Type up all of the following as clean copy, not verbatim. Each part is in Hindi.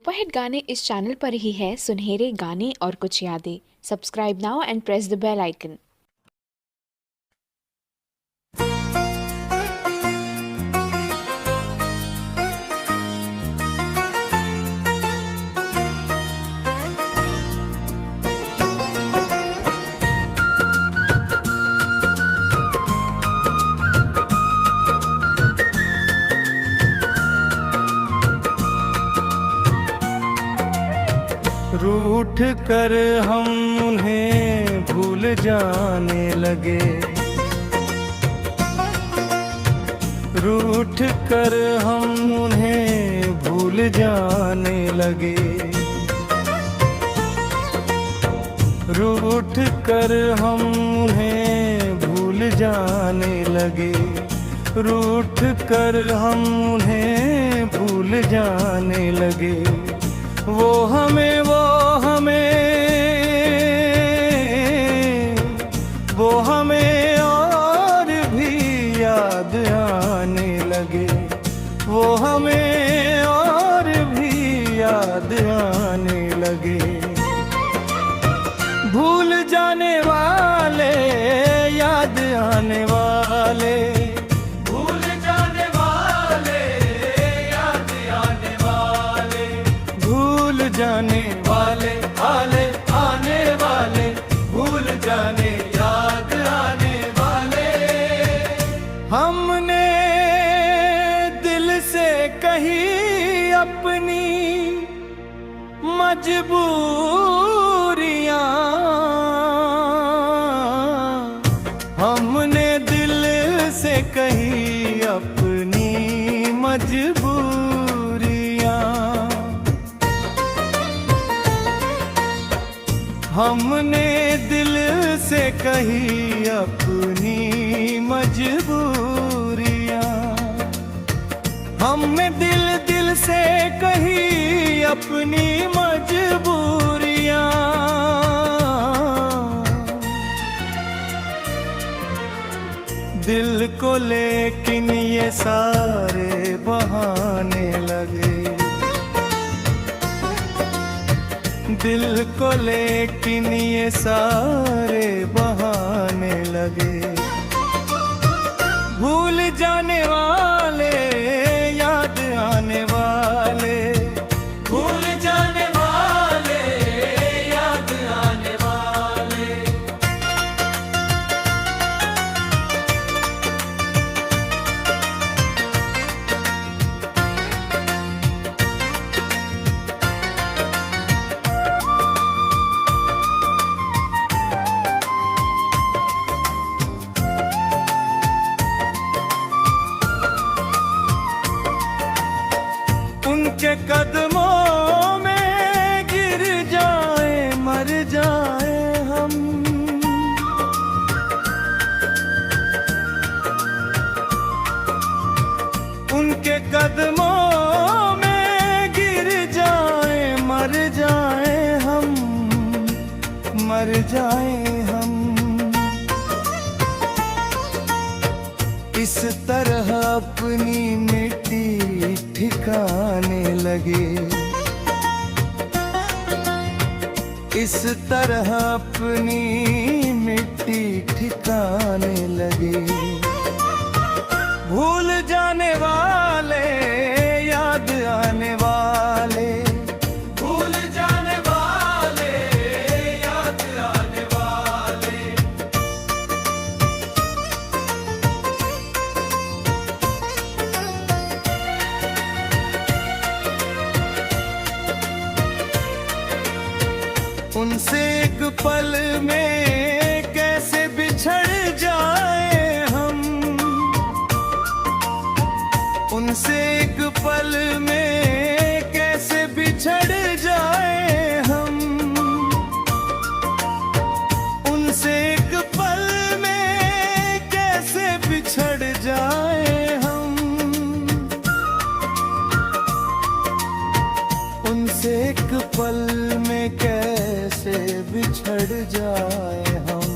सुपरहिट गाने इस चैनल पर ही है, सुनहरे गाने और कुछ यादें। Subscribe now and press the bell icon. रूठ कर हम उन्हें भूल जाने लगे, रूठ कर हम उन्हें भूल जाने लगे, रूठ कर हम उन्हें भूल जाने लगे, रूठ कर हम उन्हें भूल जाने लगे। वो हमें और भी याद आने लगे, वो हमें और भी याद आने लगे। भूल जाने वाले याद आने वाले, भूल जाने वाले याद आने वाले, भूल जाने वाले आने वाले, भूल जाने याद आने वाले। हमने दिल से कही अपनी मजबूरियां, हमने दिल से कही अपनी मजबूरियां, हमने दिल से कही अपनी मजबूरियां, हमने दिल से कही अपनी मजबूरियां। दिल को लेकिन ये सारे बहाने लगे, दिल को लेकिन ये सारे बहाने लगे। भूल जाने वाले याद आने वाले, भूल जाने वाले याद आने वाले। उनके कदमों में गिर जाए मर जाए हम, उनके कदमों में गिर जाए मर जाए हम, मर जाए हम। इस तरह अपनी मिट्टी ठिकाने लगे, इस तरह अपनी मिट्टी ठिकाने लगे। भूल जाने वाले याद आने वाले, भूल जाने वाले याद आने वाले। उनसे एक पल में कैसे बिछड़ जाए हम, उनसे एक पल में कैसे बिछड़ जाए हम, उनसे एक पल में कैसे बिछड़ जाए हम, उनसे एक पल में कैसे बिछड़ जाए हम।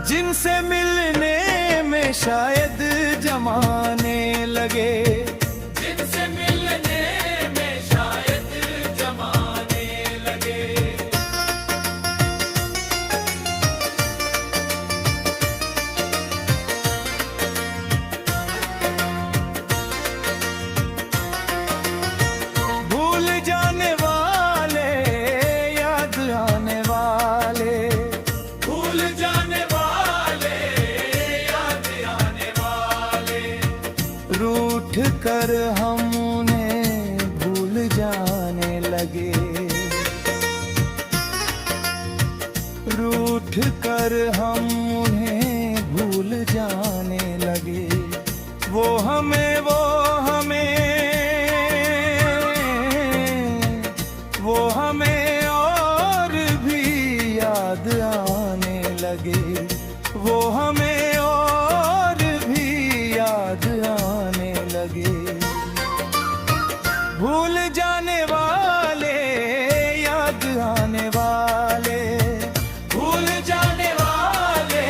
जिनसे मिलने में शायद जमाने लगे, जिनसे मिलने उन्हें भूल जाने लगे। रूठ कर हम उन्हें भूल जाने लगे। वो हमें और भी याद आने लगे। वो हमें और भी याद आने लगे। भूल जाने वाले, याद आने वाले, भूल जाने वाले,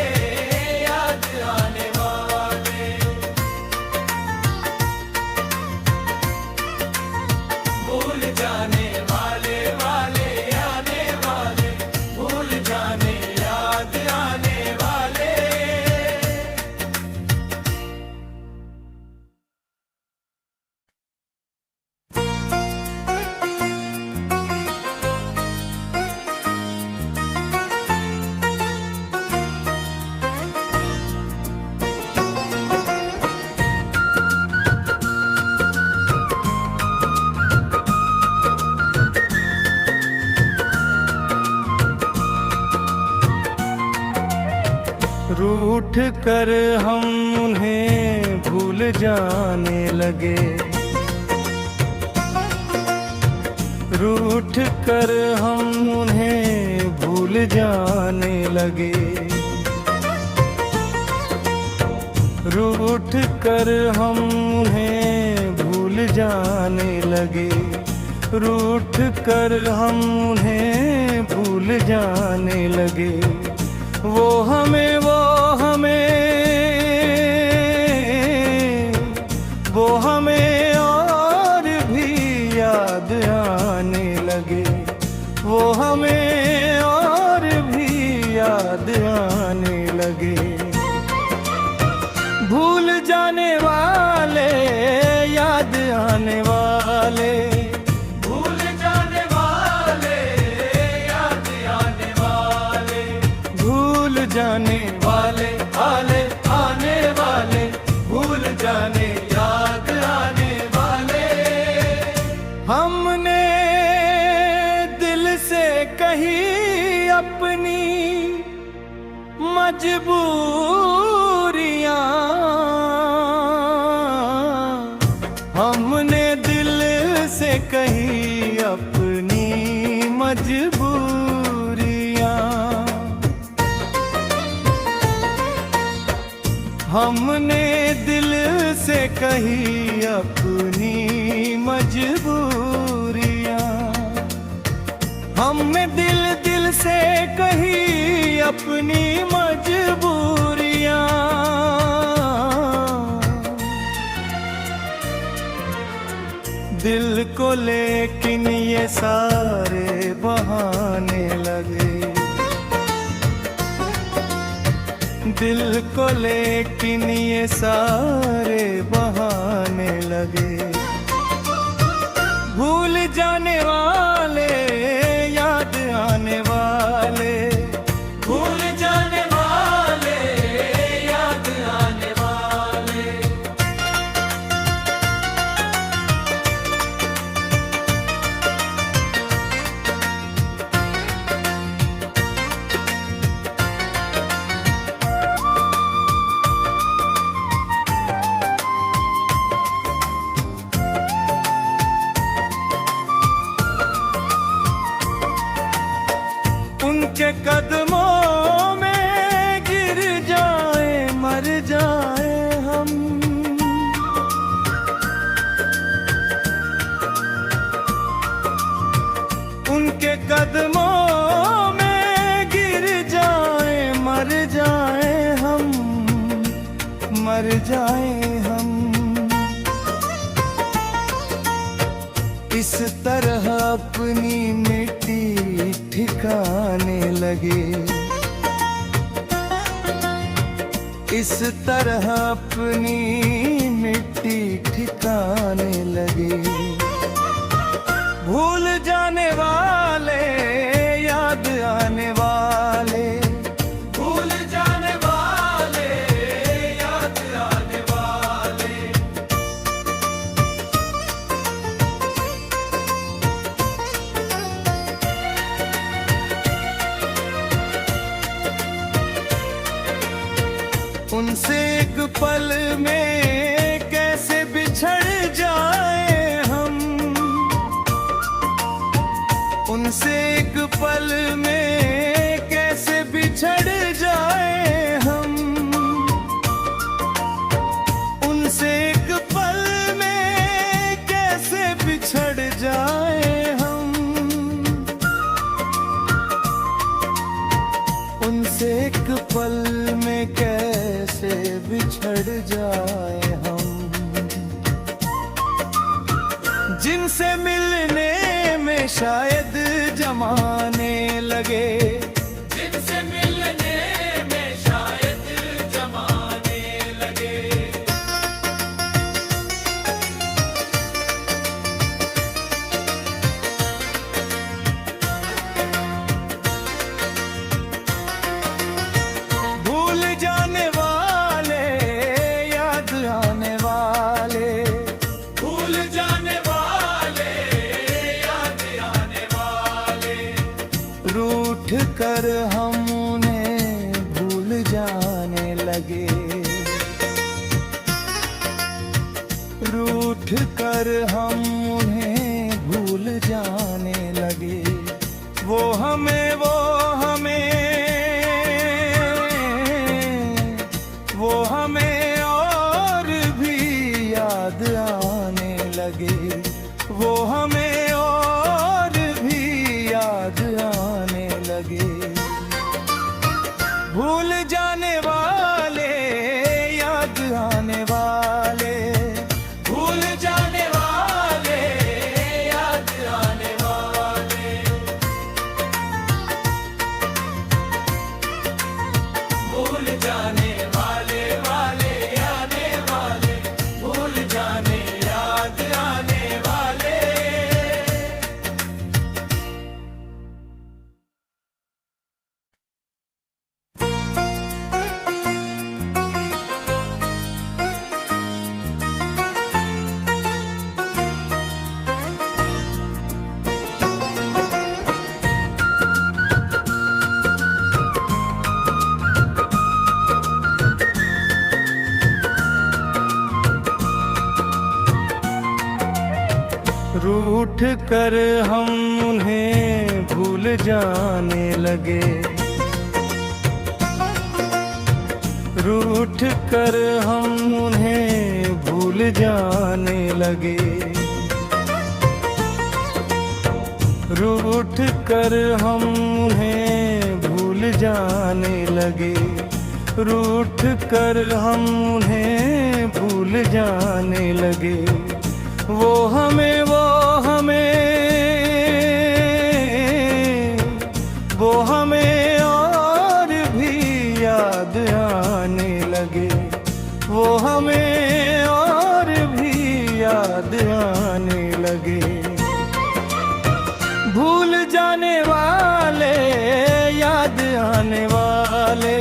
याद आने वाले, भूल जाने वाले, वाले आने वाले, भूल जाने याद आने वाले। रूठ कर हम उन्हें भूल जाने लगे। रूठ कर हम उन्हें भूल जाने लगे। रूठ कर हम उन्हें भूल जाने लगे। रूठ कर हम उन्हें भूल जाने लगे। वो हमें और भी याद आने लगे। वो हमें और भी याद आने लगे। भूल जाने वाले, याद आने वाले, भूल जाने वाले, याद आने वाले, भूल जाने वाले, वाले आने वाले, भूल जाने याद आने वाले। हमने दिल से कही अपनी मजबूरियां। हमने दिल से कही अपनी मजबूरियां। हमने दिल से कही अपनी मजबूरियां। हमने दिल से कही अपनी मजबूरियां। दिल को लेकिन ये सारे बहाने लगे। दिल को लेकिन ये सारे बहाने लगे। भूल जाने वाले, याद आने वाले, भूल जाने वाले, याद आने वाले। उनके कदमों में गिर जाए, मर जाए हम। उनके कदमों में गिर जाए, मर जाए हम, मर जाए हम। इस तरह अपनी मिट्टी ठिकाने लगे। इस तरह अपनी मिट्टी ठिकाने लगे। भूल जाने वाले, याद आने वाले, भूल जाने वाले, याद आने वाले। उनसे एक पल में कैसे बिछड़ जाए हम, उनसे एक पल में कैसे बिछड़ जाए हम, उनसे एक पल में कैसे बिछड़ जाए हम, उनसे एक पल में कैसे बिछड़ जाए हम, जिनसे मिलने में शायद जमाने लगे, जिनसे मिलने में शायद जमाने लगे। भूल जाने वाले, याद आने वाले, भूल जाने वाले, याद आने वाले, रूठ कर हम उन्हें भूल जाने लगे, रूठ कर हम उन्हें भूल जाने लगे। वो हमें और भी याद आने लगे, वो हमें और भी याद आने लगे। भूल जाने वाले, याद आने वाले, भूल जाने वाले, याद आने वाले, भूल जाने वाले, वाले आने वाले, भूल जाने, याद आने वाले। रूठ कर हम उन्हें भूल जाने लगे, रूठ कर हम उन्हें भूल जाने लगे, रूठ कर हम उन्हें भूल जाने लगे, रूठ कर हम उन्हें भूल जाने लगे। वो हमें और भी याद आने लगे, वो हमें और भी याद आने लगे। भूल जाने वाले, याद आने वाले,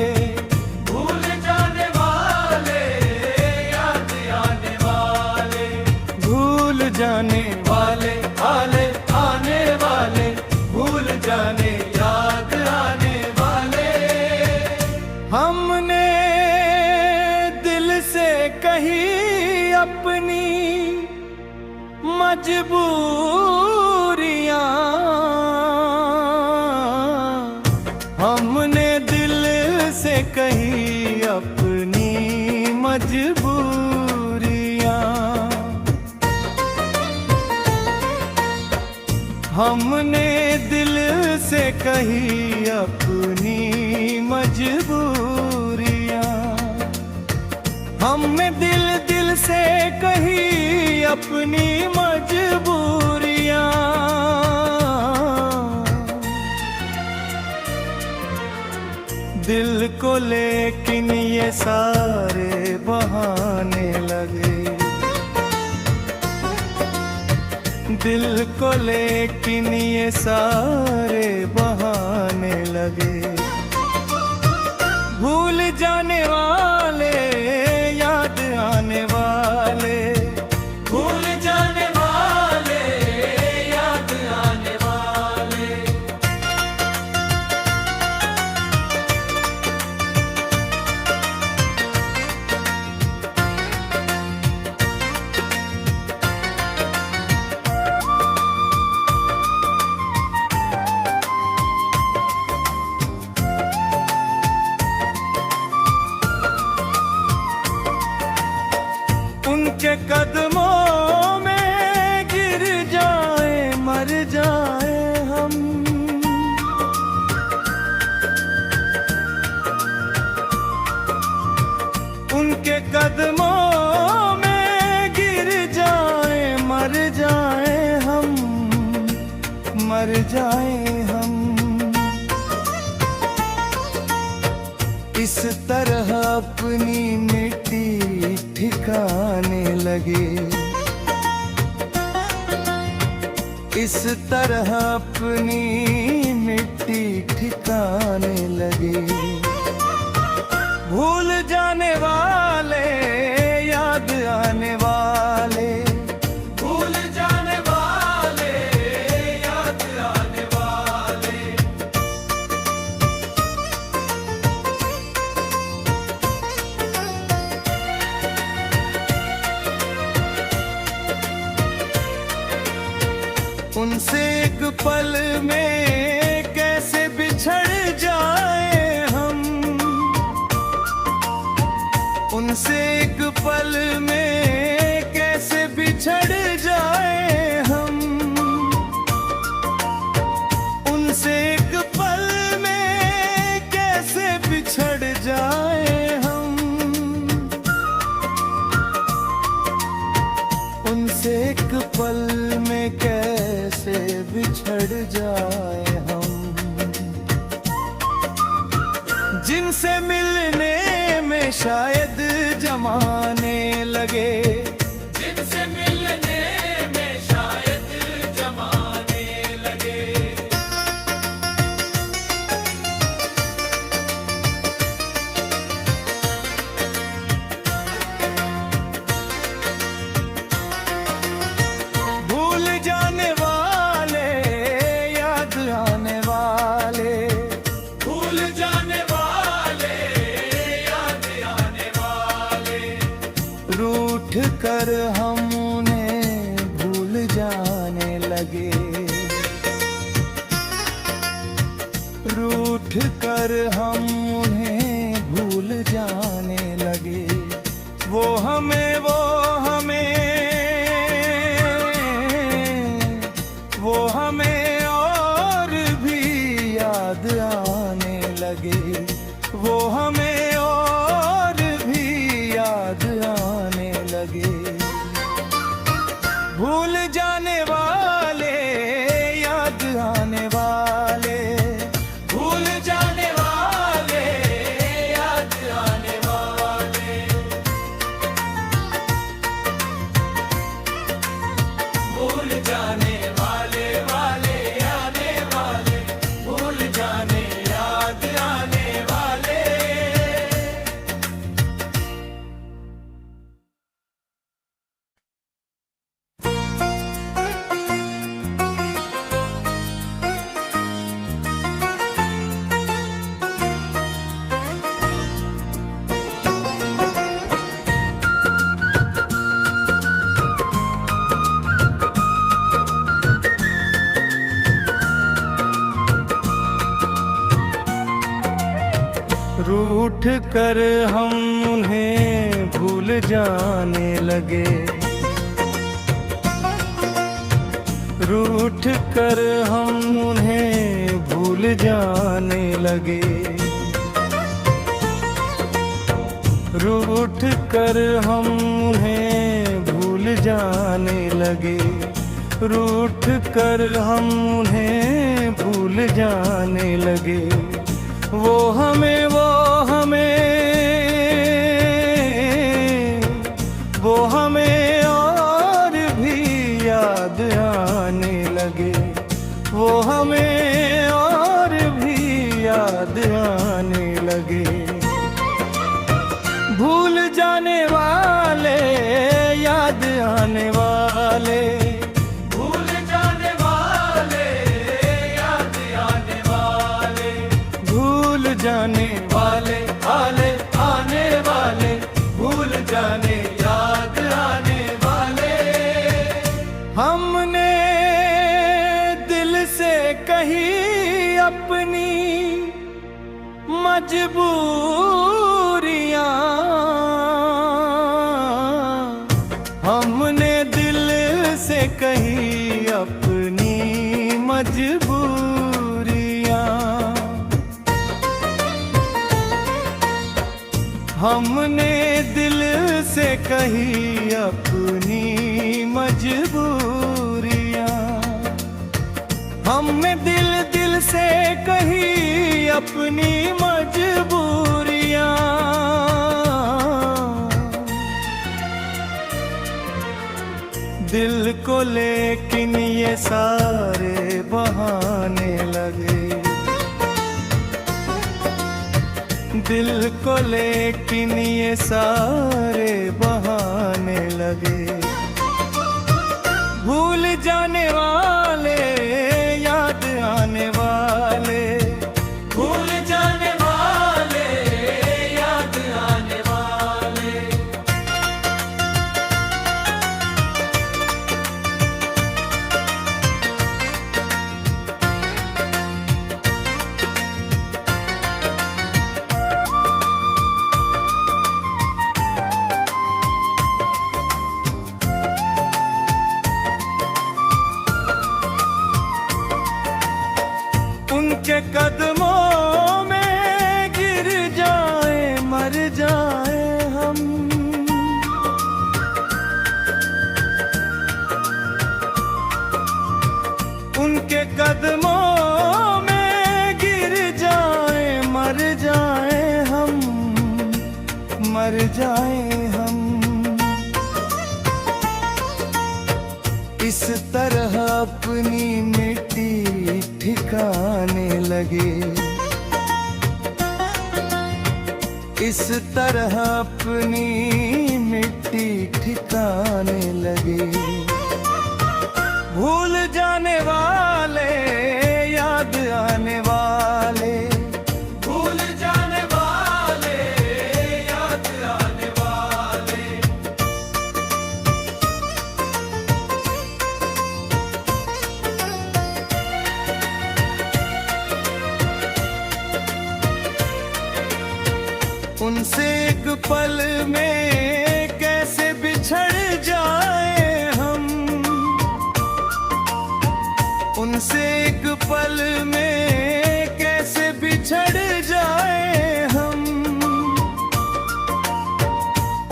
भूल जाने वाले, याद आने वाले, भूल जाने वाले, आने वाले, भूल जाने, याद आने वाले। हमने दिल से कही अपनी मजबूरियां, हमने दिल से कही अपनी मजबूरियां, हमने दिल से कही अपनी मजबूरियां, हमने दिल से कही अपनी मजबूरियां। दिल को लेकिन ये सारे बहाने लगे, दिल को लेकिन ये सारे बहाने लगे। भूल जाने वाले, याद आने वाले, भूल जाने वाले, याद आने वाले। मर जाएं हम। इस तरह अपनी मिट्टी ठिकाने लगे, इस तरह अपनी मिट्टी ठिकाने लगे। भूल जाने वाले याद आने वाले, भूल जाने वाले याद आने वाले। उनसे एक पल में कैसे बिछड़ जाए हम, उनसे एक पल में कैसे बिछड़ जाए हम, उनसे एक पल में कैसे बिछड़ जाए हम, उनसे एक पल में कैसे बिछड़ जाए हम। जिनसे मिलने में शायद जमाने लगे, जिनसे मिलने में शायद जमाने लगे। भूल जाने वाले याद आने वाले, भूल जाने वाले याद आने वाले। रूठ कर हम उन्हें भूल जाने लगे, रूठ कर हम उन्हें भूल जाने लगे। वो हमें वो हमें और भी याद आने लगे, वो हमें और भी याद आने लगे। भूल जाने वाले याद आने वाले, भूल जाने वाले याद आने वाले। भूल जाने वाले वाले आने वाले, भूल जाने याद आने वाले। रूठ कर हम उन्हें भूल जाने लगे, रूठ कर हम उन्हें भूल जाने लगे, रूठ कर हम उन्हें भूल जाने लगे, रूठ कर हम उन्हें भूल जाने लगे। वो हमें और भी याद आने लगे, वो हमें और भी याद आने लगे। भूल जाने वाले याद आने वाले, भूल जाने वाले याद आने वाले। भूल जाने वाले आने वाले, भूल जाने याद आने वाले। हमने दिल से कही अपनी मजबूरियां, हमने दिल से कही अपनी मजबूरियां, हमने दिल से कही अपनी मजबूरियां। हमने दिल दिल से कही अपनी मजबूरियां, दिल को लेकिन ये सारे बहाने लगे, दिल को लेकिन ये सारे बहाने लगे। भूल जाने वाले याद आने वाले, भूल जाने वाले याद आने वाले। उनके कदमों में गिर जाए मर जाए हम, उनके कदमों में गिर जाए मर जाए हम, मर जाए हम। इस तरह अपनी मिट्टी ठिकाने लगे, इस तरह अपनी मिट्टी ठिकाने लगे। भूल जाने वाले याद आने वाले, भूल जाने वाले याद आने वाले। उनसे एक पल में कैसे बिछड़ जाए हम, उनसे एक पल में कैसे बिछड़ जाए हम,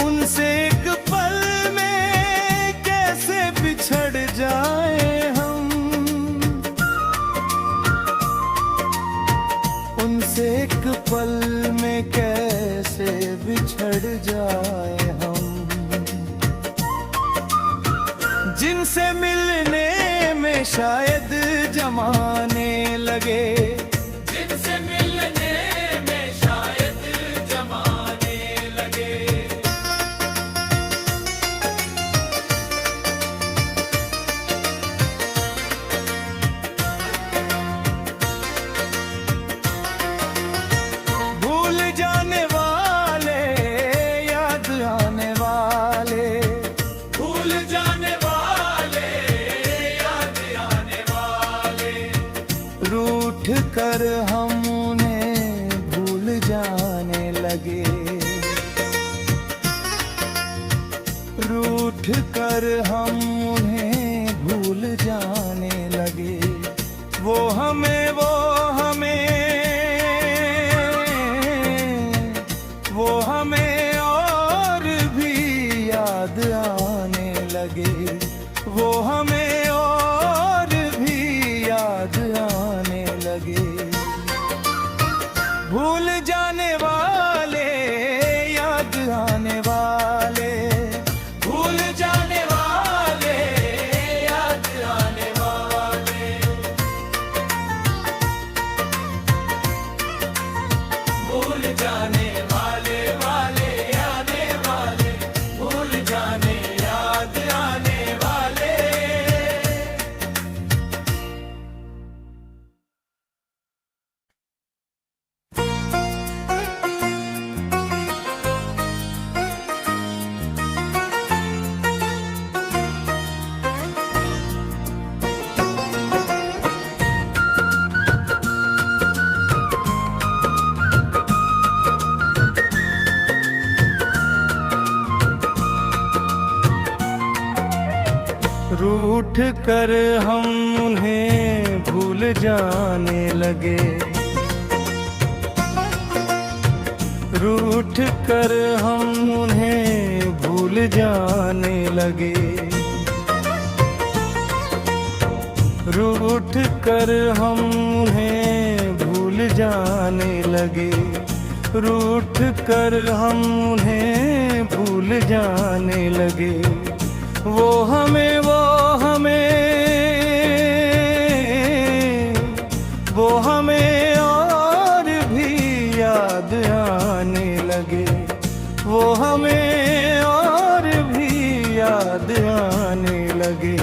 उनसे एक पल में कैसे बिछड़ जाए हम, उनसे एक पल में कैसे बिछड़ जाए हम। जिनसे मिलने में शायद जमाने लगे, जिनसे मिलने में शायद जमाने लगे। भूल जाने वाले याद आने वाले, भूल जाने वाले याद आने वाले। रूठ कर हम उन्हें भूल जाने लगे, रूठ कर हम उन्हें भूल जाने लगे। वो हमें वो हमें और भी याद आने लगे, वो हमें और भी याद आने लगे। भूल जाने वाले याद आने वाले, भूल जाने वाले याद आने वाले। भूल जाने वाले वाले आने वाले, भूल जाने याद आने वाले। रूठ कर हम उन्हें भूल जाने लगे, रूठ कर हम उन्हें भूल जाने लगे। रूठ कर हम उन्हें भूल जाने लगे, रूठ कर हम उन्हें भूल जाने लगे। वो हमें और भी याद आने लगे, वो हमें और भी याद आने लगे।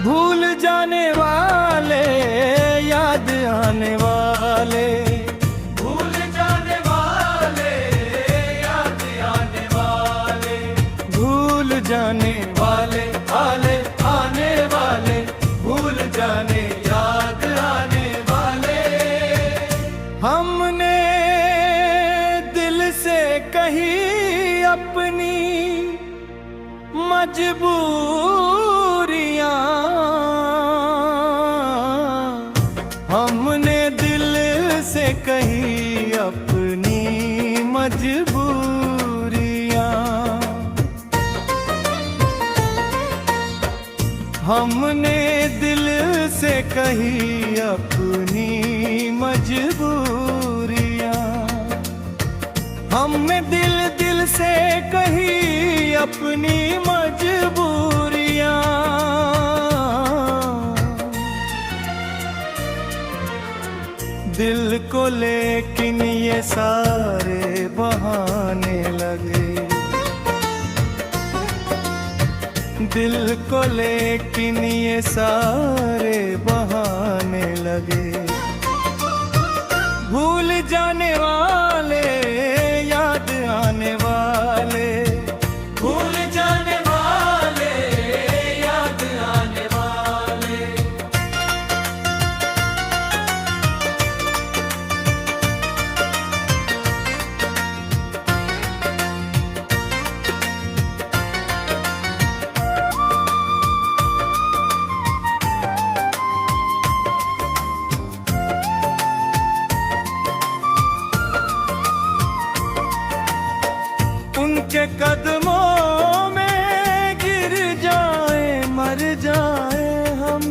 भूल जाने वाले, याद आने वाले, भूल जाने वाले, याद आने वाले, भूल जाने वाले, आने वाले, भूल जाने, याद आने वाले। हमने दिल से कही अपनी मजबूरियां, हमने दिल से कही अपनी मजबूरियां, हमने दिल से कही अपनी मजबूरियां, हमने दिल से कही अपनी मजबूरियां। दिल को लेकिन ये सारे बहाने लगे, दिल को लेकिन ये सारे बहाने लगे। भूल जाने वाले, याद आने वाले, भूल जाने वाले, याद आने वाले। उनके कदमों में गिर जाए, मर जाए हम,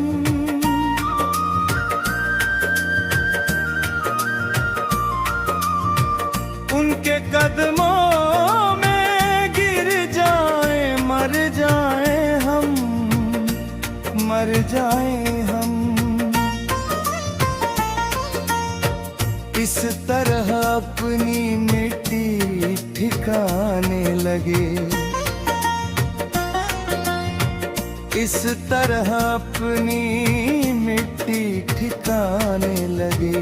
उनके कदमों में गिर जाए, मर जाए हम, मर जाए हम। इस तरह अपनी मिट्टी ठिकाने लगे, इस तरह अपनी मिट्टी ठिकाने लगे।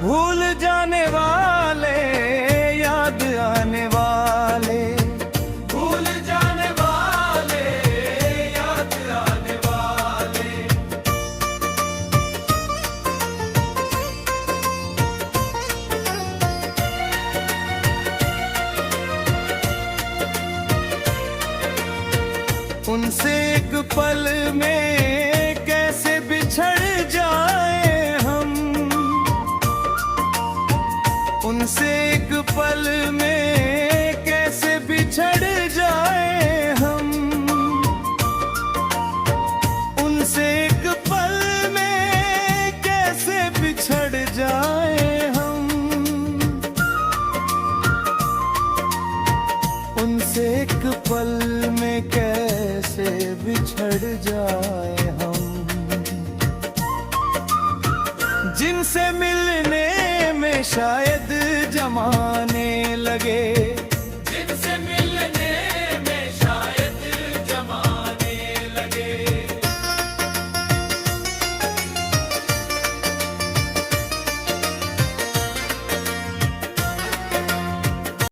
भूल जाने वाले, याद आने वाले, भूल जाने वाले, याद आने वाले। उनसे एक पल में कैसे बिछड़ जाए हम, उनसे एक पल में कैसे बिछड़ जाए हम, उनसे एक पल में कैसे बिछड़ जाए हम, उनसे एक पल में कैसे बिछड़ जाए हम। जिनसे मिलने में शायद जमाने लगे,